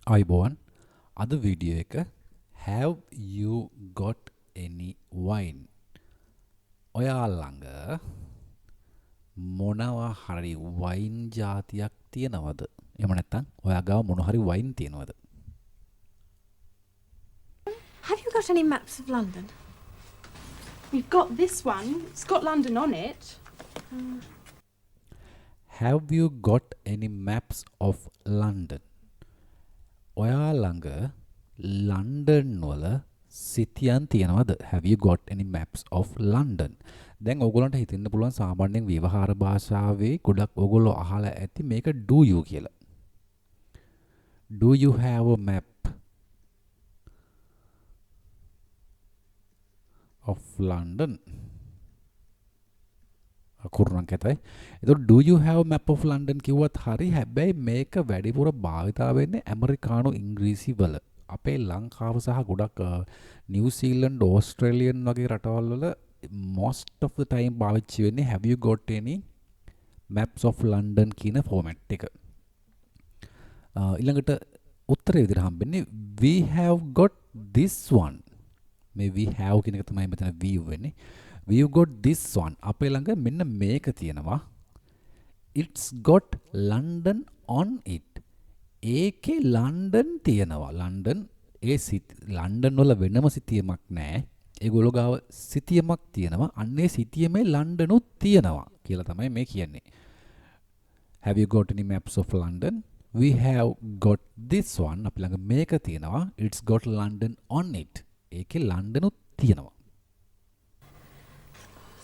අයිබෝන් අද වීඩියෝ එක have you got any wine ඔයා ළඟ මොනවා හරි වයින් ජාතියක් තියෙනවද එහෙම නැත්නම් ඔයා ගාව මොන හරි වයින් තියෙනවද Have you got any maps of London? We've got this one. It's got London on it. have you got any maps of London ඔයා ළඟ ලන්ඩන් වල සිතියන් තියෙනවද have you got any maps of London දැන් ඕගොල්ලන්ට හිතෙන්න පුළුවන් සාමාන්‍යයෙන් ව්‍යවහාර භාෂාවේ ගොඩක් ඕගොල්ලෝ අහලා ඇති මේක do you කියලා do you have a map of London අකුරුණක් ඇතයි එතකොට do you have a map of London කිව්වත් හරි හැබැයි මේක වැඩිපුර භාවිතා වෙන්නේ ඇමරිකානු ඉංග්‍රීසි වල අපේ ලංකාව සහ ගොඩක් නිව්සීලන්ඩ් ඕස්ට්‍රේලියන් වගේ රටවල් වල most of the time පාවිච්චි වෙන්නේ have you got any maps of London කියන ෆෝමැට් එක ඊළඟට උත්තරේ විදිහට හම්බෙන්නේ we have got this one මේ we have කියන එක තමයි මෙතන we වෙන්නේ we've got this one අපේ ළඟ මෙන්න මේක තියෙනවා it's got London on it ඒකේ ලන්ඩන් තියෙනවා ලන්ඩන් ඒ ලන්ඩන් වල වෙනම සිතියමක් නැහැ ඒගොල්ලෝ ගාව සිතියමක් තියෙනවා අන්නේ සිතියමේ ලන්ඩනුත් තියෙනවා කියලා තමයි මේ කියන්නේ have you got any maps of London we have got this one අපි ළඟ මේක තියෙනවා it's got London on it ඒකේ ලන්ඩනුත් තියෙනවා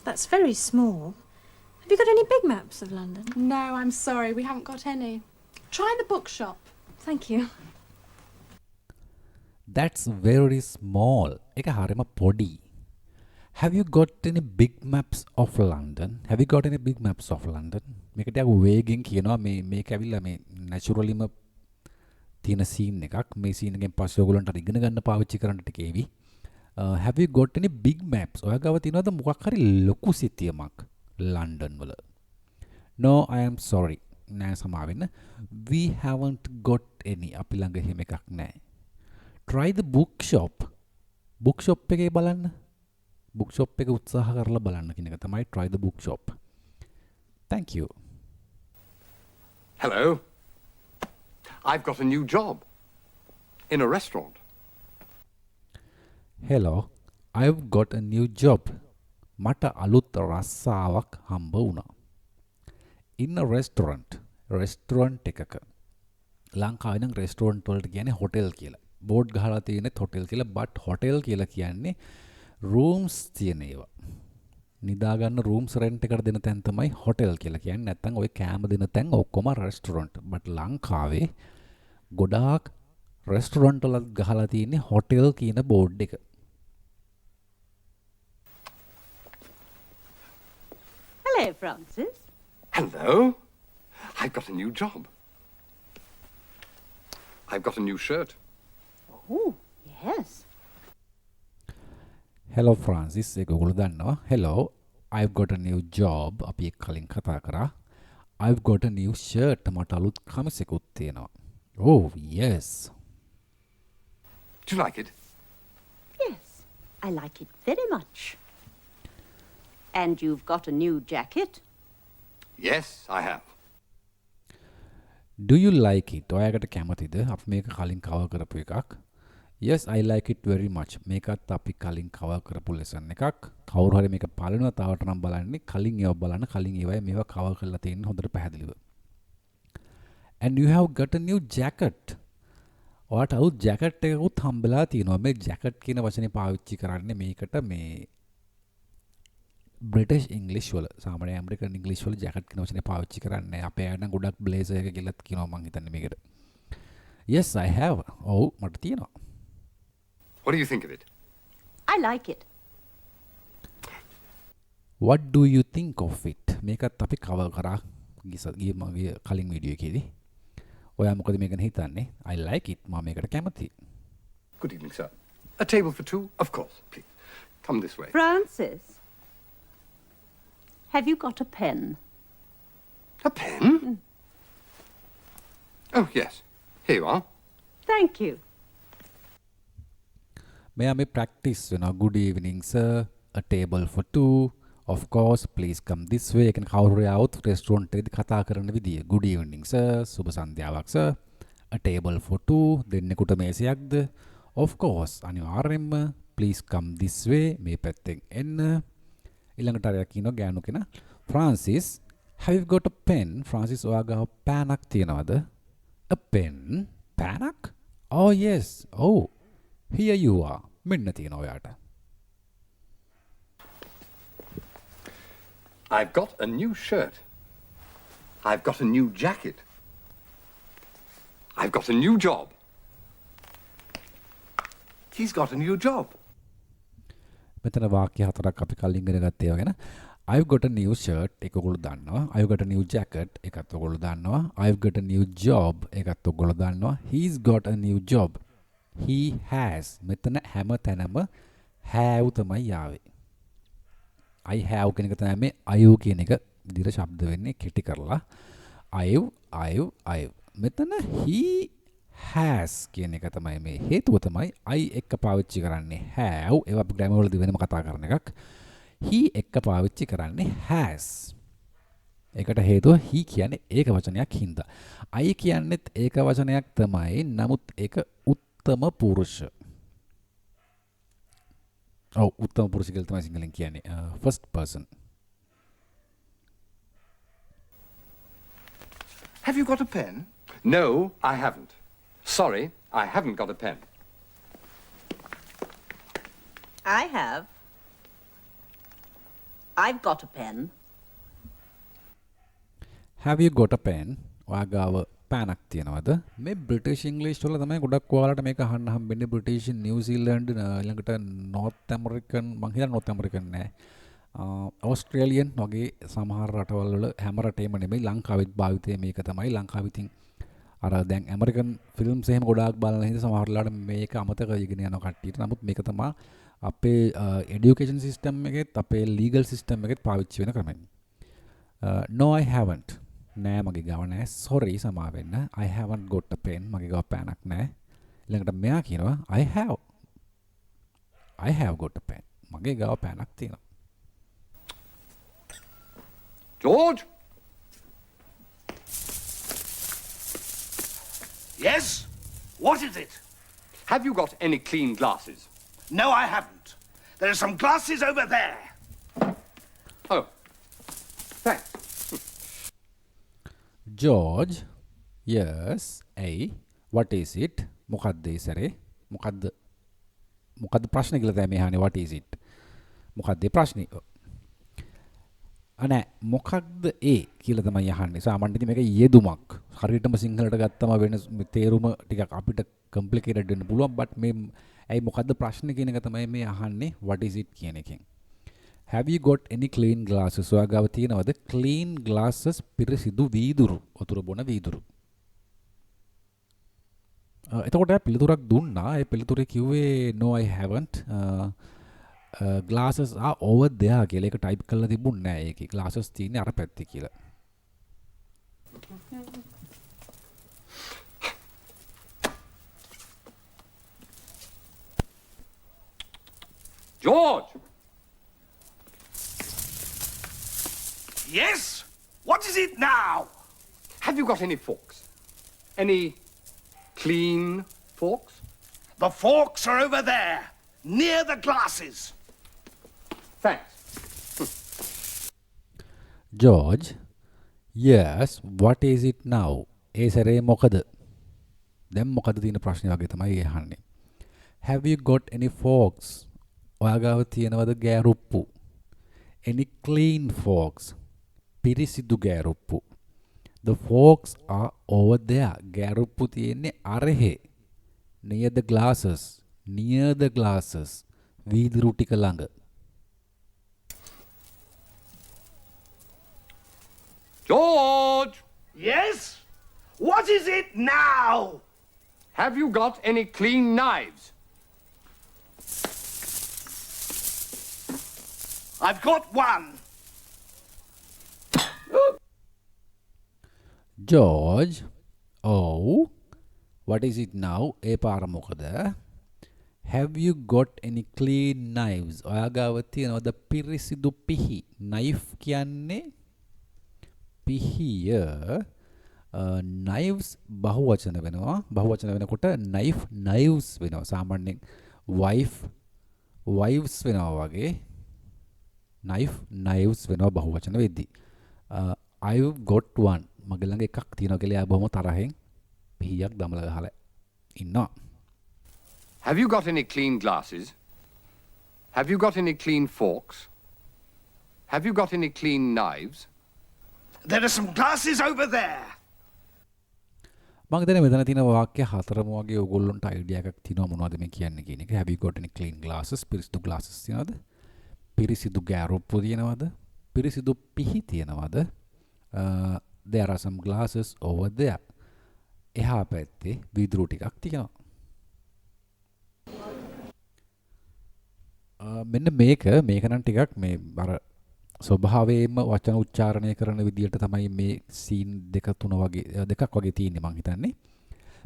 That's very small. Have you got any big maps of London? No, I'm sorry. We haven't got any. Try the bookshop. Thank you. that's very small ඒක හරියම පොඩි have you got any big maps of London have you got any big maps of London මේක ටිකක් වේගෙන් කියනවා මේක ඇවිල්ලා මේ naturallyම තියෙන සීන් එකක් මේ සීන් එකෙන් පස්සේ ඔයගොල්ලන්ට අර ඉගෙන ගන්න පාවිච්චි කරන්න ටික ඒවි have you got any big maps ඔයා ගාව තියෙනවද මොකක් හරි ලොකු සිතියමක් ලන්ඩන් වල no I am sorry නෑ සමාවෙන්න we haven't got any අපි ළඟ එහෙම එකක් නෑ try the bookshop එකේ බලන්න bookshop එක උත්සාහ කරලා බලන්න කියන එක තමයි try the bookshop thank you Hello. I've got a new job in a restaurant. hello I've got a new job මට අලුත් රස්සාවක් හම්බ වුණා in a restaurant එකක ලංකාවේ නම් restaurant වලට කියන්නේ hotel කියලා බෝඩ් ගහලා තියෙනෙත් hotel කියලා but hotel කියලා කියන්නේ rooms තියෙන ඒවා නිදා ගන්න rooms rent එකට දෙන තැන තමයි hotel කියලා කියන්නේ නැත්නම් ওই කෑම දෙන තැන් ඔක්කොම restaurant but ලංකාවේ ගොඩාක් restaurant වල ගහලා තියෙන්නේ hotel කියන බෝඩ් එක Hello, Francis. Hello. I've got a new job. I've got a new shirt. Oh, yes. hello Francis ඒක ඔයගොල්ලෝ දන්නවා hello I've got a new job අපි එක් කලින් කතා කරා I've got a new shirt මට අලුත් කමිසෙකුත් තියෙනවා oh yes Do you like it? Yes, I like it very much. And you've got a new jacket? Yes, I have. do you like it ඔයාකට කැමතිද අපි මේක කලින් කවර් කරපු එකක් yes I like it very much මේකත් අපි කලින් cover කරපු ලෙසන් එකක් කවුරු හරි මේක බලනවා තවට නම් බලන්නේ කලින් ඒවා බලන්න කලින් ඒවායි මේවා කවර් කරලා තියෙන හොඳට පැහැදිලිව and you have got a new jacket ඔයාට අලුත් ජැකට් එකකුත් හම්බලා තියෙනවා මේ ජැකට් කියන වචනේ පාවිච්චි කරන්නේ මේකට මේ British English වල සාමාන්‍ය American English වල ජැකට් කියන වචනේ පාවිච්චි කරන්නේ අපේ අය නම් ගොඩක් blazer එක කියලාත් කියනවා මං හිතන්නේ මේකට yes I have ඔව් මට තියෙනවා What do you think of it? I like it. what do you think of it මේකත් අපි කවර් කරා ගිය මගේ කලින් වීඩියෝ එකේදී ඔයා මොකද මේ ගැන හිතන්නේ I like it මම මේකට කැමතියි Good evening, sir. A table for two? Of course, please. Come this way. Francis, have you got a pen? A pen? Oh, yes. Here you are. Thank you. මෙයා මේ practice වෙනවා. good evening sir, a table for two, of course please come this way. ඒ කියන්නේ කවුරු හරි ආවොත් restaurant එකේදී කතා කරන විදිය. good evening sir, සුබ සන්ධ්‍යාවක් sir, a table for two, දෙන්නෙකුට මේසයක්ද, of course අනිවාර්යෙන්ම, please come this way, මේ පැත්තෙන් එන්න. ඊළඟට අරයා කියනවා ගෑනු කෙනා, Francis, have you got a pen? Francis ඔයා ගාව පෑනක් තියනවද? a pen? පෑනක්? oh yes, oh here you are. මෙන්න තියෙනවා ඔයාට. I've got a new shirt. I've got a new jacket. I've got a new job. He's got a new job. මෙතන වාක්‍ය හතරක් අපි කලින් ඉගෙන ගත්තා ඒවා ගැන. I've got a new shirt ඒක ඔයගොල්ලෝ දන්නවා. I've got a new jacket ඒකත් ඔයගොල්ලෝ දන්නවා. I've got a new job ඒකත් ඔයගොල්ලෝ දන්නවා. He's got a new job. He has මෙතන හැම තැනම have තමයි යාවේ. I have කියන එක තමයි මේ I කියන එක විදිහට ශබ්ද වෙන්නේ කෙටි කරලා. I've මෙතන he has කියන එක තමයි මේ හේතුව තමයි I එක්ක පාවිච්චි කරන්නේ have. ඒවා අපි ග්‍රැමර් වලදී වෙනම කතා කරන එකක්. he එක්ක පාවිච්චි කරන්නේ has. ඒකට හේතුව he කියන්නේ ඒක වචනයක් හින්දා. I කියන්නේත් ඒක වචනයක් තමයි. නමුත් ඒක උත්තම පුරුෂ. උත්තම පුරුෂ කියලා තමයි සිංහලෙන් කියන්නේ. first person. Have you got a pen? No, I haven't. Sorry, I haven't got a pen. I have. I've got a pen. Have you got a pen? ඔයා ගාව පෑනක් තියනවද? මේ බ්‍රිටිෂ් ඉංග්‍රීසි වල තමයි ගොඩක් ඔයාලට මේක අහන්න හම්බෙන්නේ. බ්‍රිටිෂ්, නිව්සීලන්ඩ්, ඊළඟට නෝර්ත් ඇමරිකන්, මං හිතන්නේ නෝර්ත් ඇමරිකන් නෑ. ඕස්ට්‍රේලියන් වගේ සමහර රටවල් වල හැම රටේම නෙමෙයි ලංකාවෙත් භාවිතය මේක තමයි. ලංකාවෙ ඉතින් අර දැන් ඇමරිකන් ෆිල්ම්ස් එහෙම ගොඩාක් බලන හින්දා සමහර වෙලාවට මේක අමතක වෙගෙන යනවා කට්ටියට. නමුත් මේක තමයි අපේ এডুকেෂන් සිස්ටම් එකෙත් අපේ ලීගල් සිස්ටම් එකෙත් පාවිච්චි වෙන ක්‍රමය. no I haven't. නෑ මගේ ගාව නෑ. sorry සමා වෙන්න. I haven't got a pen. මගේ ගාව පෑනක් නෑ. ඊළඟට මෙයා කියනවා I have got a pen. මගේ ගාව පෑනක් තියෙනවා. George? Yes? What is it? Have you got any clean glasses? No, I haven't. There are some glasses over there. Oh, thanks. George, yes, what is it? මොකද්ද ඒ සැරේ? මොකද්ද ප්‍රශ්නේ කියලා තමයි අහන්නේ. what is it? මොකද්ද ඒ ප්‍රශ්නේ? අනේ මොකක්ද ඒ කියලා තමයි අහන්නේ. සාමාන්‍යයෙන් මේක යෙදුමක්. හරියටම සිංහලට ගත්තම වෙන තේරුම ටිකක් අපිට complicated වෙන්න පුළුවන්. but මේ ඇයි මොකද්ද ප්‍රශ්නේ කියන එක තමයි මේ අහන්නේ what is it කියන එකෙන්. Have you got any clean glasses? ඔයා ගාව තියෙනවද clean glasses පිරිසිදු වීදුරු, වතුර බොන වීදුරු? එතකොට පිළිතුරක් දුන්නා. ඒ පිළිතුරේ කිව්වේ no I haven't. glasses are over there කියලා එක ටයිප් කරලා තිබුණේ නැහැ ඒකේ. glasses තියෙන්නේ අර පැත්තේ කියලා. George! Yes? What is it now? Have you got any forks? Any clean forks? The forks are over there, near the glasses. Thanks. George, yes, what is it now? ඒ සැරේ මොකද? දැන් මොකද තියෙන ප්‍රශ්නේ වගේ තමයි අහන්නේ. Have you got any forks? ඔයා ගාව තියෙනවද ගෑරුප්පු? Any clean forks? පිරිසිදු ගෑරුප්පු. The forks are over there. ගෑරුප්පු තියෙන්නේ අරහෙ. Near the glasses. Near the glasses. වීදුරු ටික ළඟ. George! Yes? What is it now? Have you got any clean knives? I've got one. George, oh, what is it now? ඒ පාර මොකද? Have you got any clean knives? ඔයා ගාව තියෙනවද පිරිසිදු පිහි? knife කියන්නේ පිහිය. knives බහුවචන වෙනවා. බහුවචන වෙනකොට knives වෙනවා. සාමාන්‍යයෙන් wives වෙනවා වගේ. knives වෙනවා බහුවචන වෙද්දී. I've got one. මගේ ළඟ එකක් තියෙනවා කියලා එයා බොහොම තරහෙන් පිහියක් දමලා ගහලා ඉන්නවා. Have you got any clean glasses? Have you got any clean forks? Have you got any clean knives? There are some glasses over there. මම හිතන්නේ මෙතන තියෙන වාක්‍ය හතරම වගේ ඕගොල්ලන්ට අයිඩියා එකක් තියෙනවා මොනවද මේ කියන්නේ කියන එක. Have you got any clean glasses? පිරිසිදු glasses තියෙනවද? පිරිසිදු ගෑරුප්පු තියෙනවද? පිරිසිදු පිහි තියෙනවද? There are some glasses over there. එහා පැත්තේ වීදුරු ටිකක් තියෙනවා. මෙන්න මේක නම් ටිකක් මේ අර ස්වභාවයෙන්ම වචන උච්චාරණය කරන විදියට තමයි මේ සීන් දෙකක් වගේ තියෙන්නේ මං හිතන්නේ.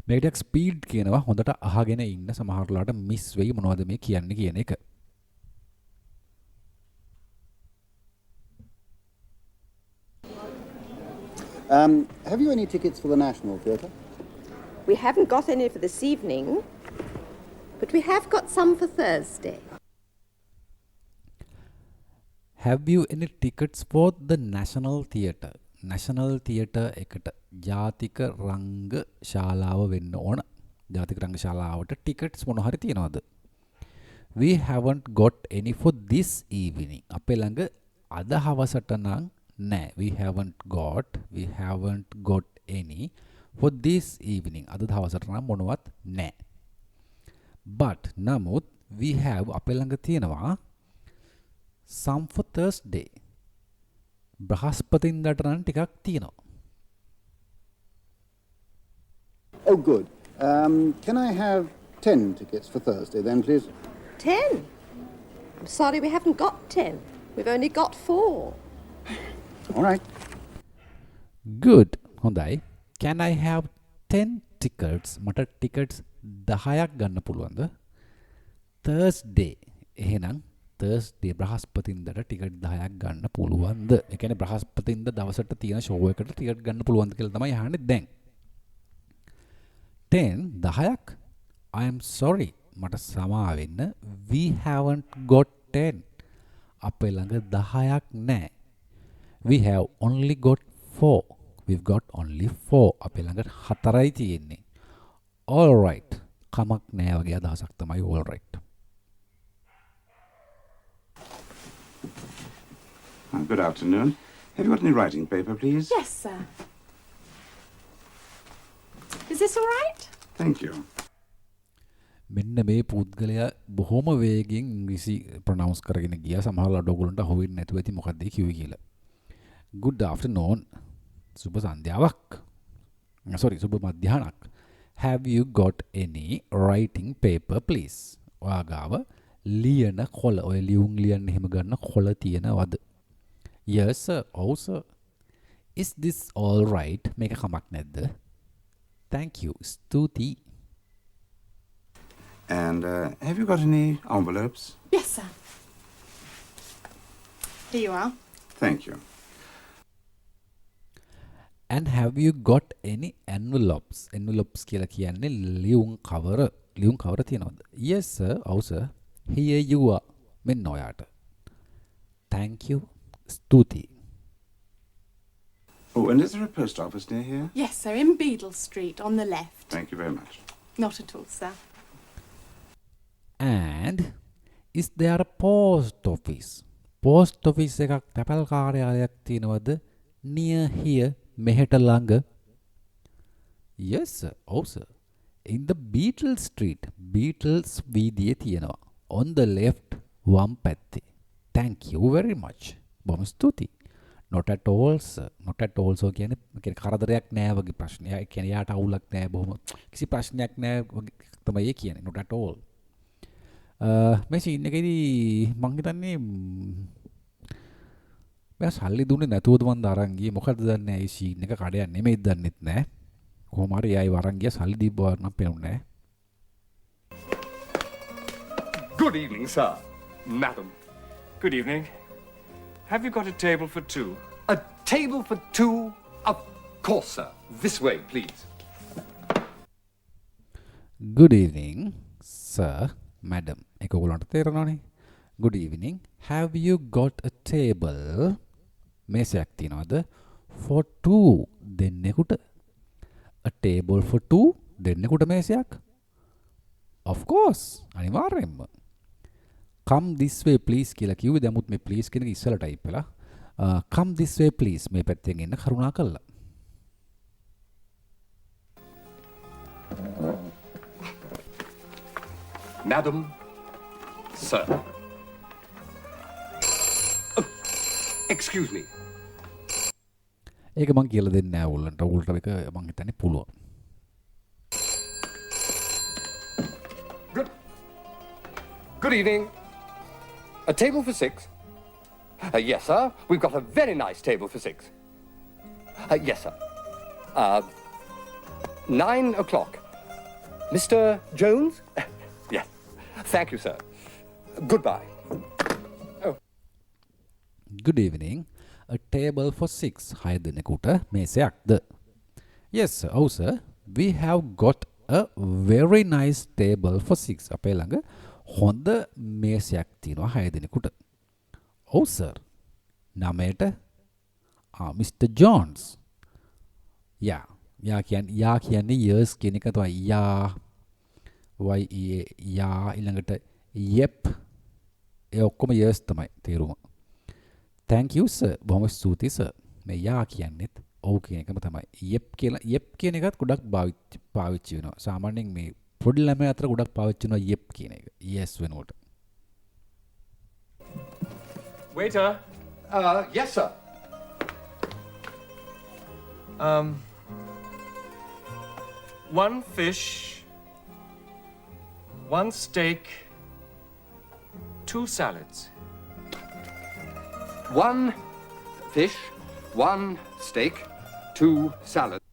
මේක ටිකක් ස්පීඩ් කියනවා හොඳට අහගෙන ඉන්න සමහරලාට මිස් වෙයි මොනවද මේ කියන්නේ කියන එක. Have you any tickets for the National Theatre? We haven't got any for this evening, but we have got some for Thursday. Have you any tickets for the National Theatre? National Theatre එකට ජාතික රංග ශාලාව වෙන්න ඕන. ජාතික රංග ශාලාවට tickets මොන හරි තියනවද? We haven't got any for this evening. අපේ ළඟ අද හවසට නම් නෑ. We haven't got any for this evening. අද හවසට නම් මොනවත් නෑ. But නමුත් we have අපේ ළඟ තියෙනවා some for Thursday. බ්‍රහස්පතින්දාට නම් ටිකක් තියෙනවා. Oh, good. Can I have 10 tickets for Thursday then, please? 10? I'm sorry, we haven't got 10. We've only got 4. All right. Good. හොඳයි. Can I have 10 tickets? මට tickets 10ක් ගන්න පුළුවන්ද? Thursday. එහෙනම් Thursday බ්‍රහස්පතින්දාට ටිකට් 10ක් ගන්න පුළුවන්ද? ඒ කියන්නේ බ්‍රහස්පතින්දා දවසට තියෙන ෂෝ එකට ටිකට් ගන්න පුළුවන්ද කියලා තමයි අහන්නේ දැන්. 10ක්? I am sorry. මට සමා වෙන්න. We haven't got 10. අපේ ළඟ 10ක් නැහැ. We have only got 4. We've got only 4. අපේ ළඟ 4යි තියෙන්නේ. All right. කමක් නැහැ වගේ අදහසක් තමයි all right. Good afternoon. Have you got any writing paper, please? Yes, sir. Is this all right? Thank you. මෙන්න මේ පුද්ගලයා බොහොම වේගෙන් ඉංග්‍රීසි ප්‍රොනවුන්ස් කරගෙන ගියා. සමහරවල් ඔයගොල්ලන්ට හොවෙන්නේ නැතුව ඇති මොකක්ද කිව්වේ කියලා. Good afternoon. සුබ සන්ධ්‍යාවක්. සුබ මධ්‍යහ්නක්. Have you got any writing paper, please? ඔයාගාව ලියන කොළ ඔය ලියුම් ලියන්න එහෙම ගන්න කොළ තියෙනවද? Yes sir. Oh sir. Is this all right? මේක කමක් නැද්ද? Thank you. ස්තුති. And have you got any envelopes? Yes, sir. Here you are. Thank you. And have you got any envelopes? Envelopes කියලා කියන්නේ ලියුම් කවර තියෙනවද? Yes sir. Oh sir. Here you are. මෙන්න ඔයාට. Thank you. ස්තුති. Oh, and is there a post office near here? Yes, sir, in Beadle Street on the left. Thank you very much. Not at all, sir. And is there a post office? Post office එකක් තැපැල් කාර්යාලයක් තියෙනවද? Near here මෙහෙට ළඟ? Yes sir. Oh sir. In the Beetle Street. Beatles වීදියේ තියෙනවා. On the left වම් පැත්තේ. Thank you very much. බොහොම ස්තුතියි. Not at all sir. Not at all so කියන්නේ කරදරයක් නෑ වගේ ප්‍රශ්නයක්. ඒ කියන්නේ යාට අවුලක් නෑ බොහොම කිසි ප්‍රශ්නයක් නෑ වගේ තමයි ඒ කියන්නේ. Not at all. මේ සීන් එකේදී මං හිතන්නේ මම සල්ලි දුන්නේ නැතුවද මන් අරන් ගියේ මොකද දන්නේ ඒ සීන් එක කඩයක් නෙමෙයි දන්නෙත් නෑ. කොහොම හරි එයායි වරන් ගියා සල්ලි දීපුවා නම් පේන්නේ. Good evening, sir. Madam. Good evening. Have you got a table for two? A table for two? Of course, sir. This way, please. Good evening, sir, madam. ඒක ඔයගොල්ලන්ට තේරෙනවනේ. Good evening. Have you got a table? මේසයක් තියනවද? For two දෙන්නෙකුට. A table for two දෙන්නෙකුට මේසයක්? Of course. අනිවාර්යෙන්ම. Come this way please කියලා කිව්වේ. දැමුත් මේ please කියන එක ඉස්සලා ටයිප් වෙලා. Come this way please. මේ පැත්තෙන් එන්න කරුණා කළා. Madam, sir. Oh, excuse me. ඒක මං කියලා දෙන්නේ නැහැ ඕගොල්ලන්ට. ඕගොල්ලන්ට මේක මං හිතන්නේ පුළුවන්. Good evening. A table for six? Yes, sir. We've got a very nice table for six. Yes, sir. 9 o'clock. Mr. Jones? Yes. Thank you, sir. Goodbye. Oh. Good evening. A table for six. 6 දෙනෙකුට මේසයක්ද? Yes, sir. Oh, sir. We have got a very nice table for six. අපේ ළඟ හොඳ මේසයක් තියෙනවා 6 දෙනෙකුට. Oh, sir. නමයට Mr. Jones. Yeah. යා කියන්නේ years කියන එක තමයි. යා යා ඊළඟට yep ඒ ඔක්කොම years තමයි තේරුම. Thank you sir. බොහොම ස්තුතියි sir. මේ යා කියන්නේත් ඔව් කියන එකම තමයි. yep කියන එකත් ගොඩක් පාවිච්චි වෙනවා. සාමාන්‍යයෙන් මේ පොඩි ළමයි අතර ගොඩක් පාවිච්චි වෙනවා yep කියන එක. yes වෙනකොට. Waiter. Yes, sir. One fish, one steak, two salads. One fish, one steak, two salads.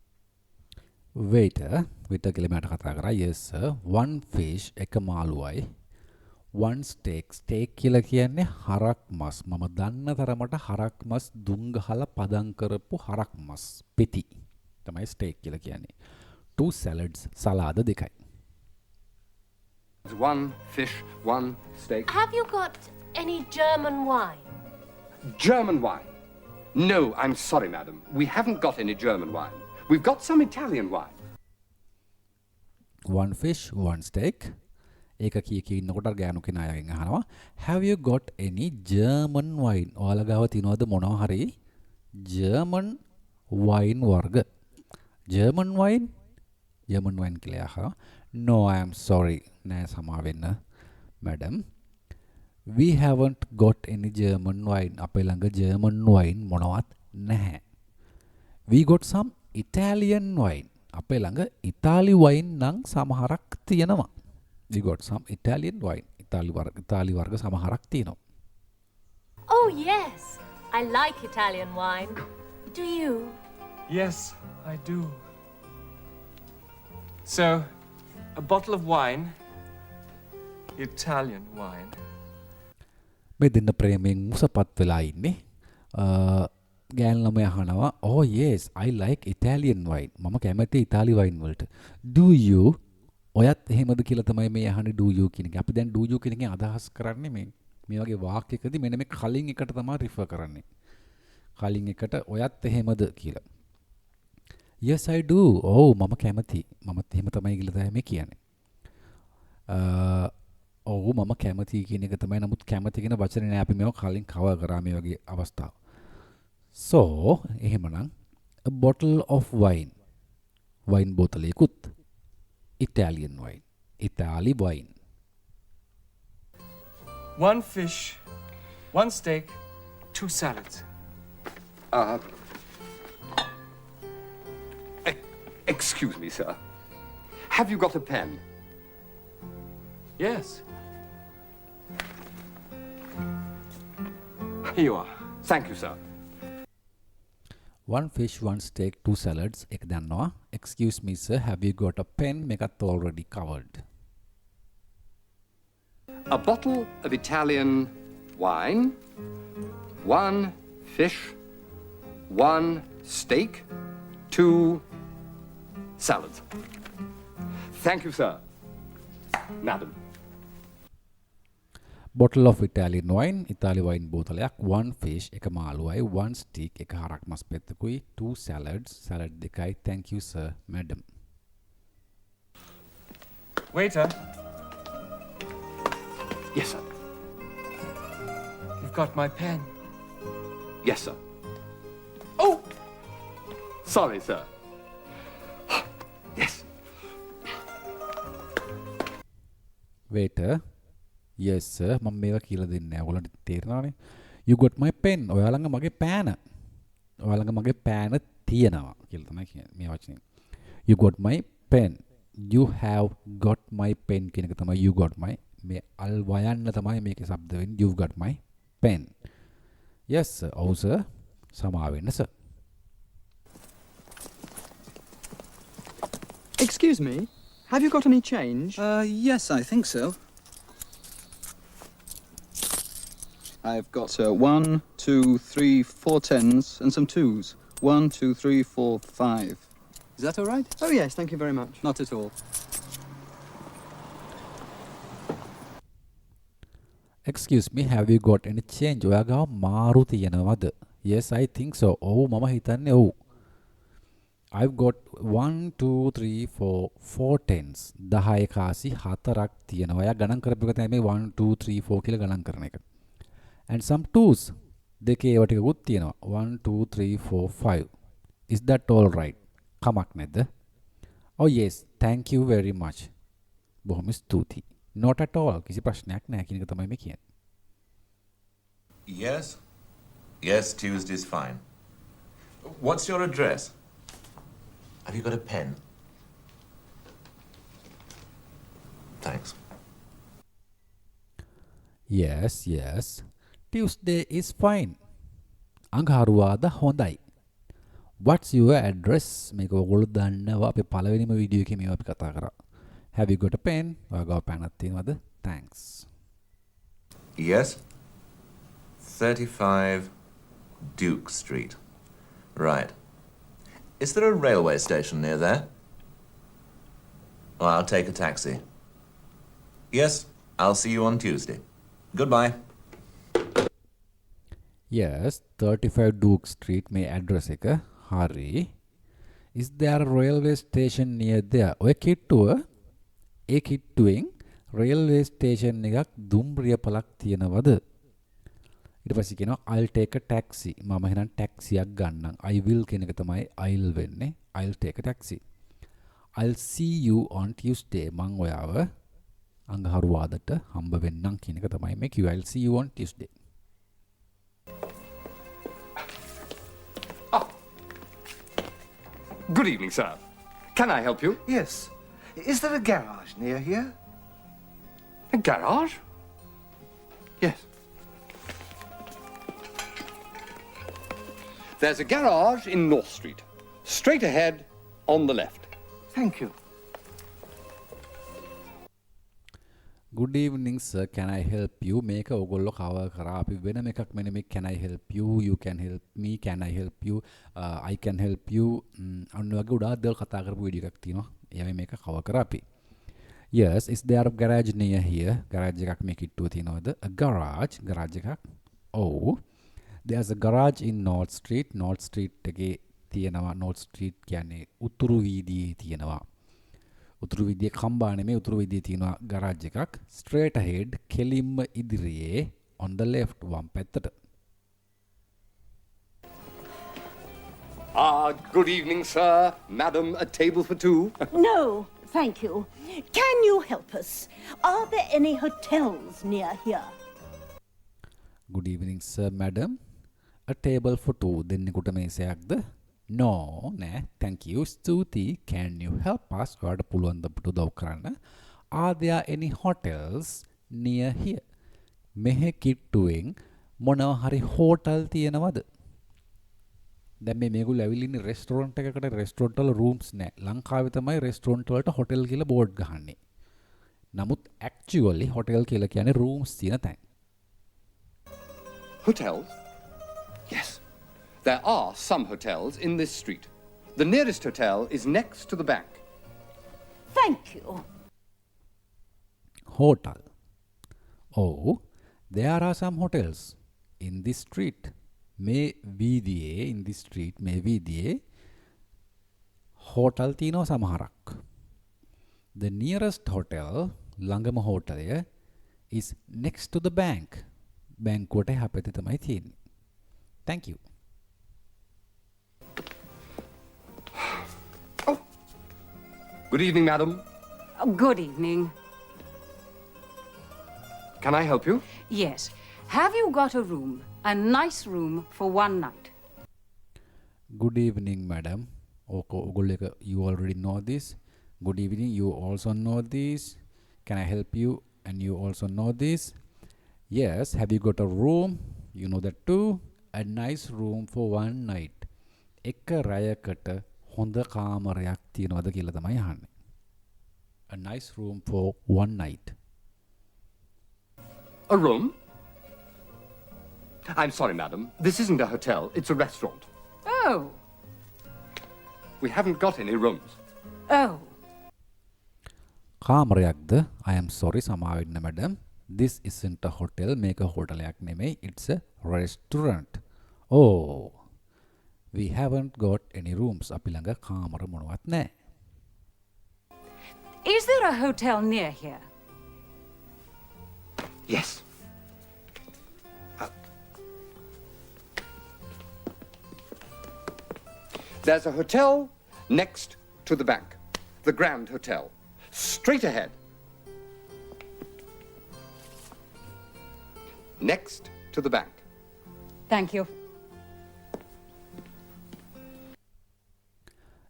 waiter කියලා මට කතා කරා. yes sir. one fish එක මාළුවයි. one steak කියලා කියන්නේ හරක් මස්. මම දන්න තරමට හරක් මස් දුම් ගහලා පදම් කරපු හරක් මස් පෙති තමයි steak කියලා කියන්නේ. two salads සලාද දෙකයි. One fish, one steak. Have you got any German wine? German wine? No, I'm sorry, madam. We haven't got any German wine. We've got some Italian wine. one fish one steak ඒක කී ඉන්නකොට ගෑනු කෙනා අයගෙන් අහනවා have you got any German wine? ඔයාලා ගාව තියනවද මොනවා හරි German wine වර්ග? German wine කියලා අහනවා. No, I am sorry. නෑ සමා වෙන්න madam. We haven't got any German wine. අපේ ළඟ German wine මොනවත් නැහැ. We got some Italian wine. අපේ ළඟ ඉතාලි වයින් නම් සමහරක් තියෙනවා. We got some Italian wine. ඉතාලි වර්ග සමහරක් තියෙනවා. Oh, yes. I like Italian wine. Do you? Yes, I do. So, a bottle of wine, Italian wine. මේ දෙන්න ප්‍රේමයෙන් මුසපත් වෙලා ඉන්නේ. ගෑන් ළමයා අහනවා oh yes I like Italian wine. මම කැමති ඉතාලි වයින් වලට. Do you? ඔයත් එහෙමද කියලා තමයි මේ අහන්නේ do you කියන එක. අපි දැන් do you කියන එකෙන් අදහස් කරන්නේ මේ වගේ වාක්‍යයකදී මෙන්න මේ කලින් එකට තමයි රිෆර් කරන්නේ. කලින් එකට ඔයත් එහෙමද කියලා. Yes I do. ඔව් මම කැමති. මමත් එහෙම තමයි කියලා තමයි මේ කියන්නේ. ඔව් මම කැමති කියන එක තමයි. නමුත් කැමති කියන වචනේ නෑ අපි මේව කලින් කවර් කරා මේ වගේ අවස්ථාව. So එහෙමනම් a bottle of wine. Wine බෝතලයකුත් Italian wine. Italy wine. One fish, one steak, two salads. Excuse me, sir. Have you got a pen? Yes. Here you are. Thank you, sir. one fish, one steak, two salads. එක දන්නවා. Excuse me sir, have you got a pen? මේකත් already covered. A bottle of Italian wine, one fish, one steak, two salads. Thank you, sir. Madam. Bottle of Italian wine, Italian wine බෝතලයක්, one fish, එක මාළුවයි, one steak, එක හරක් මස් පෙත්තකුයි, two salads, salad දෙකයි. Thank you sir, madam. Waiter, Yes, sir. you've got my pen. Yes, sir. Oh! Sorry, sir. Yes. Waiter, yes sir, මම මේවා කියලා දෙන්නේ නැහැ. ඔයගොල්ලන්ට තේරෙනවනේ. You got my pen. ඔයා ළඟ මගේ පෑන. ඔයා ළඟ මගේ පෑන තියෙනවා කියලා තමයි කියන්නේ මේ වචනේ. You got my pen. You have got my pen කියන එක තමයි you got my. මේ අල් වයන්න තමයි මේකේ શબ્ද වෙන්නේ. You've got my pen. Yes sir. ඔව් sir. සමා වෙන්න sir. Excuse me, have you got any change? Yes, I think so. I've got 1, 2, 3, 4 tens and some twos. 1, 2, 3, 4, 5. Is that all right? Oh yes, thank you very much. Not at all. Excuse me, have you got any change? ඔයා ගාව මාරු තියෙනවද? Yes, I think so. ඔව් මම හිතන්නේ ඔව්. I've got 1, 2, 3, 4, 4 tens. 10 කාසි 4ක් තියෙනවා. ඔයා ගණන් කරපු එක තමයි මේ 1, 2, 3, 4 කියලා ගණන් කරන එක. And some twos. දෙකේ ඒවා ටිකකුත් තියෙනවා. 1, 2, 3, 4, 5. Is that all right? කමක් නැද්ද? Oh yes, thank you very much. බොහොම ස්තුතියි. Not at all. කිසි ප්‍රශ්නයක් නැහැ කියන එක තමයි මේ කියන්නේ. Yes? Yes, Tuesday's fine. What's your address? Have you got a pen? Thanks. Yes, yes. Tuesday is fine. අඟහරුවාද හොඳයි. What's your address? මේක ඔයගොල්ලෝ දන්නවා අපේ පළවෙනිම වීඩියෝ එකේ මේවා අපි කතා කරා. Have you got a pen? ඔයාගාව පෑනක් තියෙනවද? Thanks. Yes? 35 Duke Street. Right. Is there a railway station near there? Well, I'll take a taxi. Yes, I'll see you on Tuesday. Goodbye. Yes, 35 Duke Street මේ address එක. හරි. Is there a railway station near there? ඔය කිට්ටුව ඒ කිට්ටුවෙන් railway station එකක් දුම්රියපලක් තියෙනවද? ඊට පස්සේ කියනවා I'll take a taxi. මම එහෙනම් ටැක්සියක් ගන්නම්. I will කියන එක තමයි I'll වෙන්නේ. I'll take a taxi. I'll see you on Tuesday. මං ඔයාව අඟහරුවාදට හම්බ වෙන්නම් කියන එක තමයි මේ කිව්වේ. I'll see you on Tuesday. Good evening, sir. Can I help you? Yes. Is there a garage near here? A garage? Yes. There's a garage in North Street. Straight ahead on the left. Thank you. Good evening sir, can I help you? මේක ඔයගොල්ලෝ cover කරා අපි වෙනම එකක් මෙන්න මේ can I help you, you can help me, can I help you, I can help you අන්න වගේ උඩා දේවල් කතා කරපු වීඩියෝ එකක් තියෙනවා. ඒවයි මේක කවර් කරා අපි. Yes, is there a garage near here? garage එකක් මේ කිට්ටුව තියෙනවද? A garage එකක්. Oh, there's a garage in North Street. North Street එකේ තියෙනවා. North Street කියන්නේ උතුරු වීදියේ තියෙනවා. උතුරු විදියේ කම්බා නෙමෙයි උතුරු විදියේ තියෙනවා garage එකක්. Straight ahead කෙලින්ම ඉදිරියේ on the left වම් පැත්තට. Good evening, sir. Madam, a table for two. No, thank you. Can you help us? Are there any hotels near here? Good evening, sir, madam. A table for two. දෙන්නෙකුට මේසයක්ද? No, නෑ. Thank you. ස්තුතියි. Can you help us? ඔයාලට පුළුවන් ද උදව් කරන්න? Are there any hotels near here? මෙහෙ කිට්ටුවෙන් මොනවා හරි hotel තියෙනවද? දැන් මේගොල්ලෝ ඇවිල්ලා ඉන්නේ රෙස්ටෝරන්ට් එකකට රෙස්ටෝරන්ට් වල රූම්ස් නැහැ. ලංකාවේ තමයි රෙස්ටෝරන්ට් වලට හොටෙල් කියලා බෝඩ් ගහන්නේ. නමුත් ඇක්චුවලි හොටෙල් කියලා කියන්නේ රූම්ස් තියෙන තැන. Hotels? Yes. There are some hotels in this street. The nearest hotel is next to the bank. Thank you. Hotel. Oh, there are some hotels in this street. මේ වීදියේ in this street මේ වීදියේ hotel තියෙනවා සමහරක්. The nearest hotel ළඟම හෝටලය is next to the bank. බැංකුවට එහා පැත්තේ තමයි තියෙන්නේ. Thank you. Good evening, madam. Good evening. Can I help you? Yes. Have you got a room? A nice room for one night? Good evening, madam. You already know this. Good evening, you also know this. Can I help you? And you also know this. Yes, have you got a room? You know that too. A nice room for one night. එක රැයකට හොඳ කාමරයක් තියෙනවද කියලා තමයි අහන්නේ. A nice room for one night. A room? I'm sorry, madam. This isn't a hotel, it's a restaurant. Oh. We haven't got any rooms. Oh. කාමරයක්ද? I am sorry, සමා වෙන්න madam. This isn't a hotel. මේක හෝටලයක් නෙමෙයි. It's a restaurant. Oh. We haven't got any rooms. අපි ළඟ කාමර මොනවත් නැහැ. Is there a hotel near here? Yes. There's a hotel next to the bank. The Grand Hotel. Straight ahead. Next to the bank. Thank you.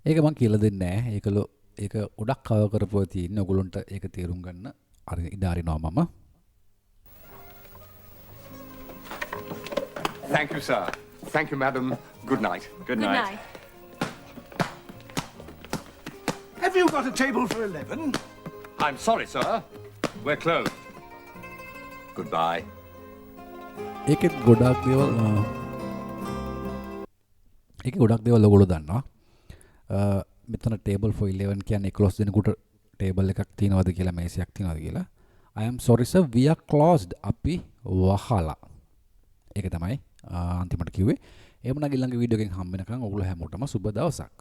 ඒක මං කියලා දෙන්නේ නැහැ. ඒක ගොඩක් කව කරපුවා තියෙන්නේ. ඔයගොල්ලන්ට ඒක තේරුම් ගන්න ඉඩාරිනවා මම. Thank you, sir. Thank you, madam. Good night. Good night. Have you got a table for 11? I'm sorry, sir. We're closed. Goodbye. ඒකෙත් ගොඩක් දේවල් ඔයගොල්ලෝ දන්නවා. මෙතන table for 11 කියන්නේ 11 දෙනෙකුට table එකක් තියනවද කියලා මේසයක් තියනවද කියලා. I am sorry sir, we are closed. අපි වහලා. ඒක තමයි අන්තිමට කිව්වේ. එහෙමනම් ඊළඟ වීඩියෝ එකෙන් හම්බ වෙනකන් ඔයගොල්ලෝ හැමෝටම සුබ දවසක්.